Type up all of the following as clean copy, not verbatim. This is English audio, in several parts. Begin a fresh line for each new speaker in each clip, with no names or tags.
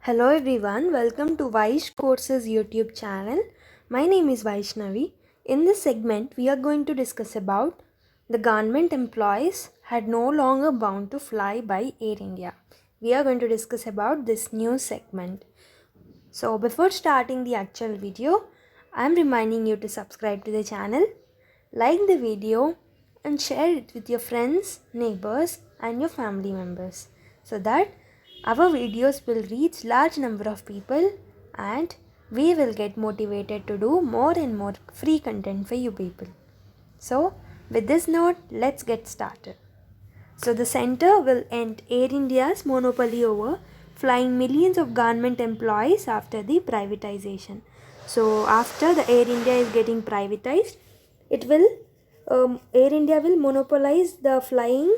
Hello everyone, welcome to Vysh Courses YouTube channel. My name is Vaishnavi. In this segment, we are going to discuss about the government employees had no longer bound to fly by Air India. We are going to discuss about this new segment. So before starting the actual video, I am reminding you to subscribe to the channel, like the video and share it with your friends, neighbors and your family members so that our videos will reach large number of people and we will get motivated to do more and more free content for you people. So with this note, let's get started. So the center will end Air India's monopoly over flying millions of government employees after the privatization. So after the Air India is getting privatized, it will Air India will monopolize the flying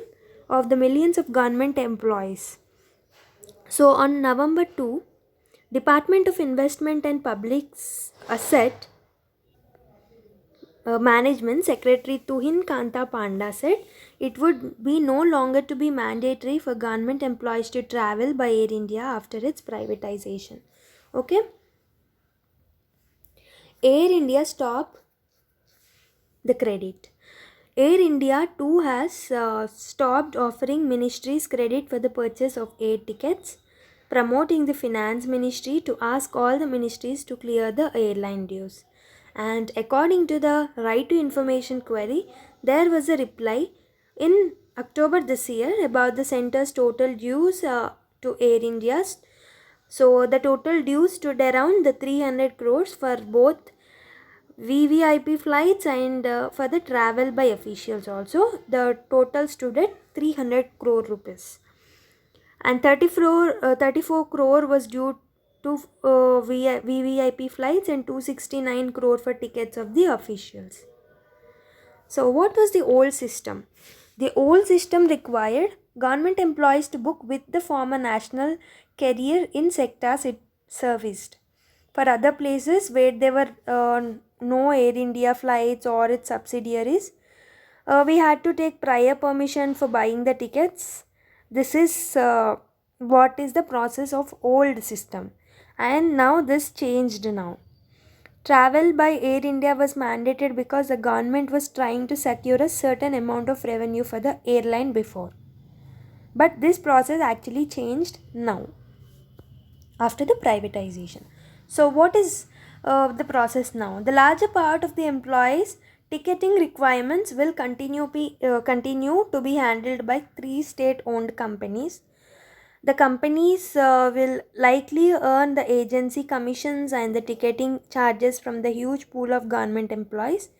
of the millions of government employees. So on November 2, Department of Investment and Public Asset Management Secretary Tuhin Kanta Panda said it would be no longer to be mandatory for government employees to travel by Air India after its privatization. Okay. Air India stop the credit. Air India too has stopped offering ministries credit for the purchase of air tickets, promoting the finance ministry to ask all the ministries to clear the airline dues. And according to the right to information query, there was a reply in October this year about the center's total dues to Air India's. So the total dues stood around the 300 crores for both VVIP flights and for the travel by officials also. The total stood at 300 crore rupees. And 34 crore was due to VVIP flights and 269 crore for tickets of the officials. So what was the old system? The old system required government employees to book with the former national carrier in sectors it serviced. For other places where there were no Air India flights or its subsidiaries, we had to take prior permission for buying the tickets. This is what is the process of old system, and now this changed now. Travel by Air India was mandated because the government was trying to secure a certain amount of revenue for the airline before. But this process actually changed now after the privatization. So, what is the process now? The larger part of the employees' ticketing requirements will continue to be handled by 3 state-owned companies. The companies will likely earn the agency commissions and the ticketing charges from the huge pool of government employees,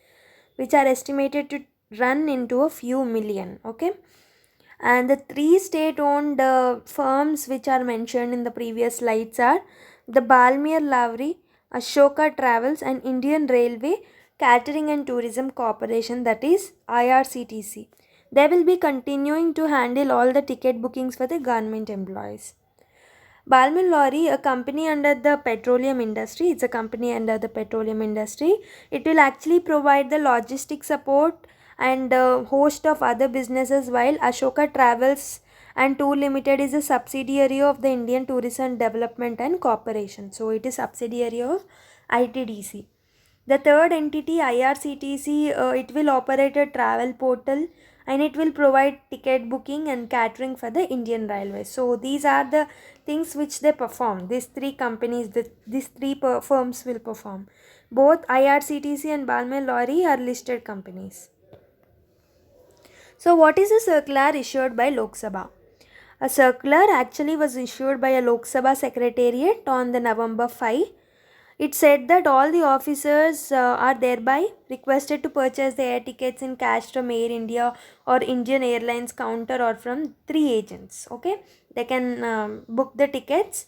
which are estimated to run into a few million. Okay. And the 3 state-owned firms which are mentioned in the previous slides are the Balmer Lowry, Ashoka Travels and Indian Railway Catering and Tourism Corporation, that is IRCTC. They will be continuing to handle all the ticket bookings for the government employees. Balmer Lorry, a company under the petroleum industry, it's a company under the petroleum industry. It will actually provide the logistic support and a host of other businesses, while Ashoka Travels and Tour Limited is a subsidiary of the Indian Tourism Development and Corporation. So it is subsidiary of ITDC. The third entity, IRCTC, it will operate a travel portal and it will provide ticket booking and catering for the Indian Railways. So these are the things which they perform. These three companies, these three firms will perform. Both IRCTC and Balmer Lorry are listed companies. So what is a circular issued by Lok Sabha? A circular actually was issued by a Lok Sabha secretariat on the November 5. It said that all the officers are thereby requested to purchase the air tickets in cash from Air India or Indian Airlines counter or from 3 agents. Okay, they can book the tickets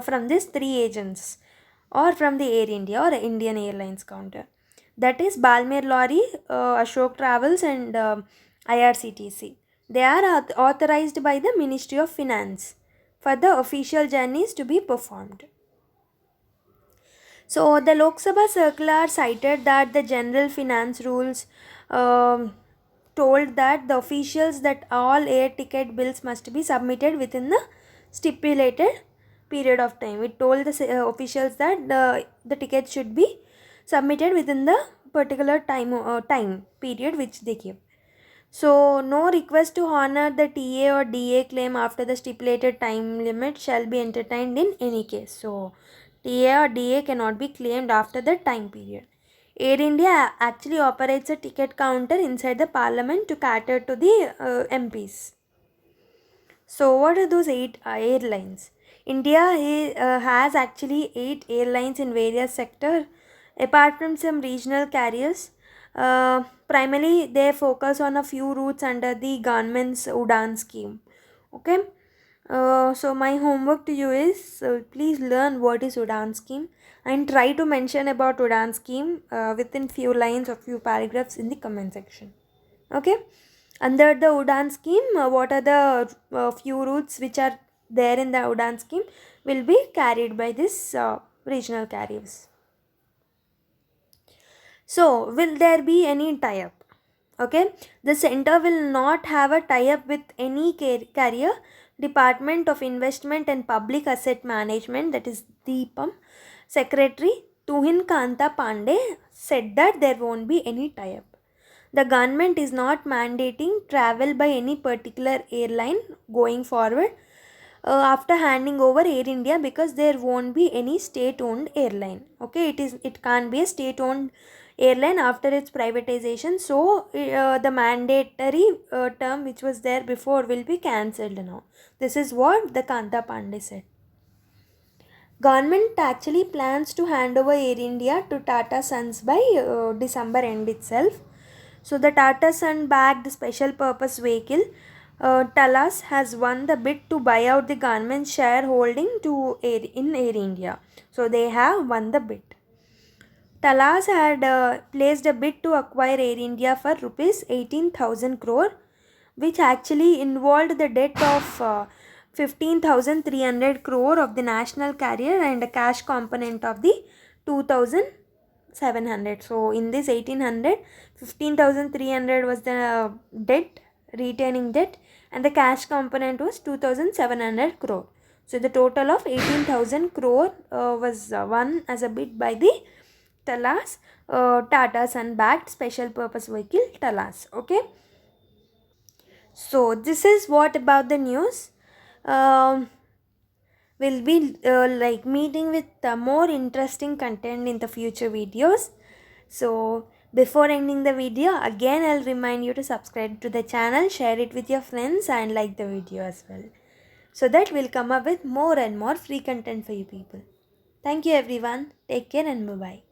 from these 3 agents or from the Air India or Indian Airlines counter. That is Balmer Lorry, Ashok Travels and IRCTC. They are authorized by the Ministry of Finance for the official journeys to be performed. So the Lok Sabha circular cited that the general finance rules told that the officials that all air ticket bills must be submitted within the stipulated period of time. It told the officials that the tickets should be submitted within the particular time period which they give. So, no request to honor the TA or DA claim after the stipulated time limit shall be entertained in any case. So, TA or DA cannot be claimed after the time period. Air India actually operates a ticket counter inside the parliament to cater to the MPs. So, what are those 8 airlines? India has actually 8 airlines in various sectors. Apart from some regional carriers, primarily they focus on a few routes under the government's Udan scheme. Okay. So my homework to you is please learn what is Udan scheme and try to mention about Udan scheme within few lines or few paragraphs in the comment section. Okay. Under the Udan scheme, what are the few routes which are there in the Udan scheme will be carried by this regional carriers. So, will there be any tie-up? Okay, the center will not have a tie-up with any carrier. Department of Investment and Public Asset Management, that is DIPAM, Secretary Tuhin Kanta Pandey said that there won't be any tie-up. The government is not mandating travel by any particular airline going forward after handing over Air India, because there won't be any state-owned airline. Okay, it can't be a state-owned airline after its privatization. So the mandatory term which was there before will be cancelled now. This is what the Kanta Pandey said. Government actually plans to hand over Air India to Tata Sons by December end itself. So the Tata Sun backed special purpose vehicle Talas has won the bid to buy out the government shareholding in Air India. So they have won the bid. Talas had placed a bid to acquire Air India for rupees 18,000 crore, which actually involved the debt of 15,300 crore of the national carrier and a cash component of the 2,700. So in this 1800, 15,300 was the debt, retaining debt, and the cash component was 2,700 crore. So the total of 18,000 crore was won as a bid by the Talas, Tata Sun backed special purpose vehicle Talas. Okay. So this is what about the news. We'll be like meeting with more interesting content in the future videos. So before ending the video, again I'll remind you to subscribe to the channel, share it with your friends and like the video as well, so that we'll come up with more and more free content for you people. Thank you everyone. Take care and bye bye.